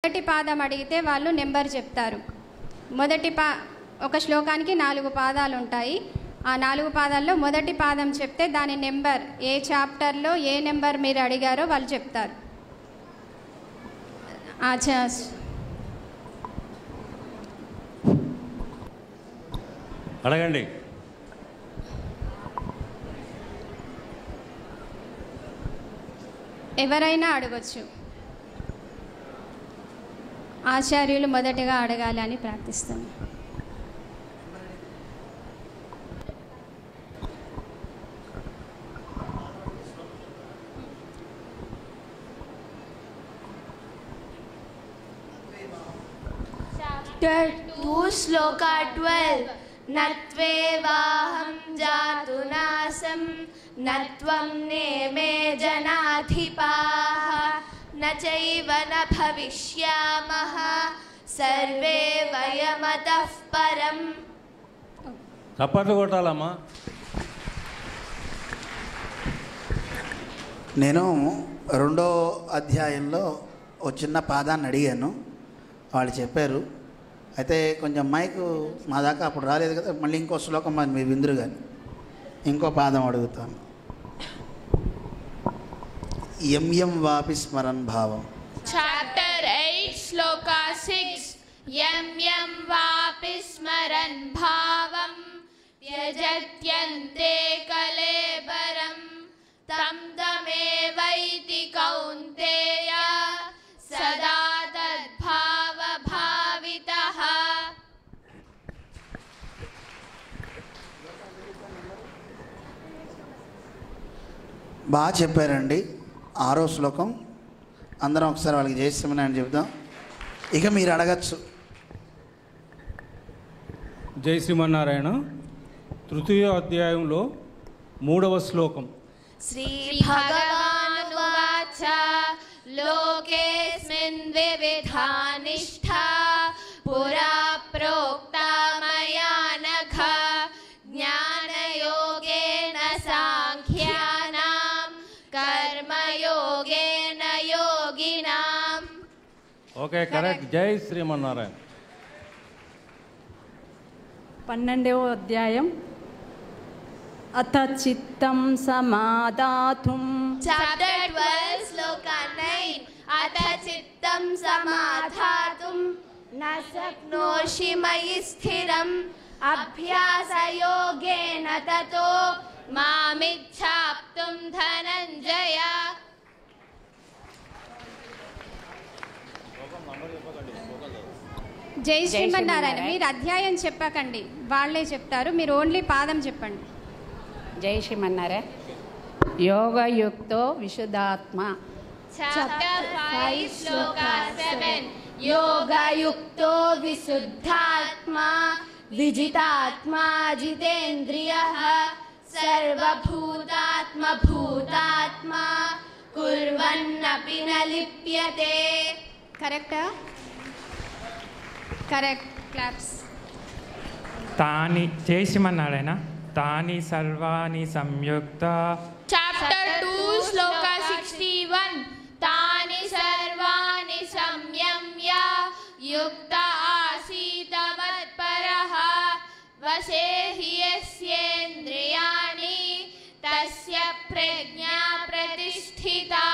మొదటి పాదం అడిగితే వాళ్ళు నెంబర్ చెప్తారు. ఒక శ్లోకానికి 4 పాదాలు ఉంటాయి. ఆ 4 పాదాల్లో మొదటి పాదం చెప్తే దాని నెంబర్, ఏ చాప్టర్లో ఏ నెంబర్ మీరు అడిగారో వాళ్ళు చెప్తారు. అడగండి. ఎవరైనా అడగొచ్చు. ఆచార్యులు మొదటగా అడగాలి అని ప్రార్థిస్తాను. Chapter 2 Shloka 12 Natvevaaham jatu nasam natvam neme janadhipaah nachaiva na bhavishyamaha sarve vayamatah param. చప్పట్లు కొట్టాలమ్మా. నేను 2వ అధ్యాయంలో ఒక చిన్న పాదాన్ని అడిగాను, వాళ్ళు చెప్పారు. అయితే కొంచెం మైకు మా దాకా అప్పుడు రాలేదు కదా, మళ్ళీ ఇంకో శ్లోకం అది మీ విందురు కానీ ఇంకో పాదం అడుగుతాను. యం వాపి స్మరన్ భావం. Chapter 8 Shloka 6 Yam vapi smaran bhavam yajathyante kalebaram tam tamevaiti kaunteya sada tadbhava bhavitah. బాగా చెప్పారండి. 6వ శ్లోకం అందరం ఒకసారి వాళ్ళకి జయశ్రీమని అని చెప్దాం. ఇక మీరు అడగచ్చు. జై శ్రీమన్నారాయణ. 3వ అధ్యాయంలో 3వ శ్లోకం. శ్రీ భగవానువాచ లోకేస్మిన్ వివిధా నిష్ఠా పురా ప్రోక్తా మయా నఘ జ్ఞానయోగేన సాంఖ్యానాం కర్మయోగేన యోగినాం. Okay, correct. జై శ్రీమన్నారాయణ. 12వ అధ్యాయం అథ చిత్తం సమాదాతుం. Chapter 12 Shloka 9 అథ చిత్తం సమాధాతుం న శక్నోషి మయి స్థిరం అభ్యాసయోగేన తతో మామిచ్ఛాప్తుం ధనంజయ. జై శ్రీమన్నారాయణ. మీరు అధ్యాయం చెప్పకండి, వాళ్ళే చెప్తారు. మీరు ఓన్లీ పాదం చెప్పండి. జై శ్రీమన్నారాయణ. యోగయుక్తో విశుద్ధాత్మ. Chapter 5 Shloka 7 యోగయుక్తో విశుద్ధాత్మా విజితాత్మా జితేంద్రియః సర్వభూతాత్మ భూతాత్మా కుర్వన్నపి న లిప్యతే. కరెక్టా? కరెక్ట్. క్లాప్స్. తాని జై శ్రీమన్నారాయణ. తాని సర్వాణి సంయుక్త. Chapter 2 Shloka 61 తాని సర్వాణి సంయమ్య యుక్త ఆసీత మత్పరః వశే హి యస్యేంద్రియాణి తస్య ప్రజ్ఞా ప్రతిష్ఠితా.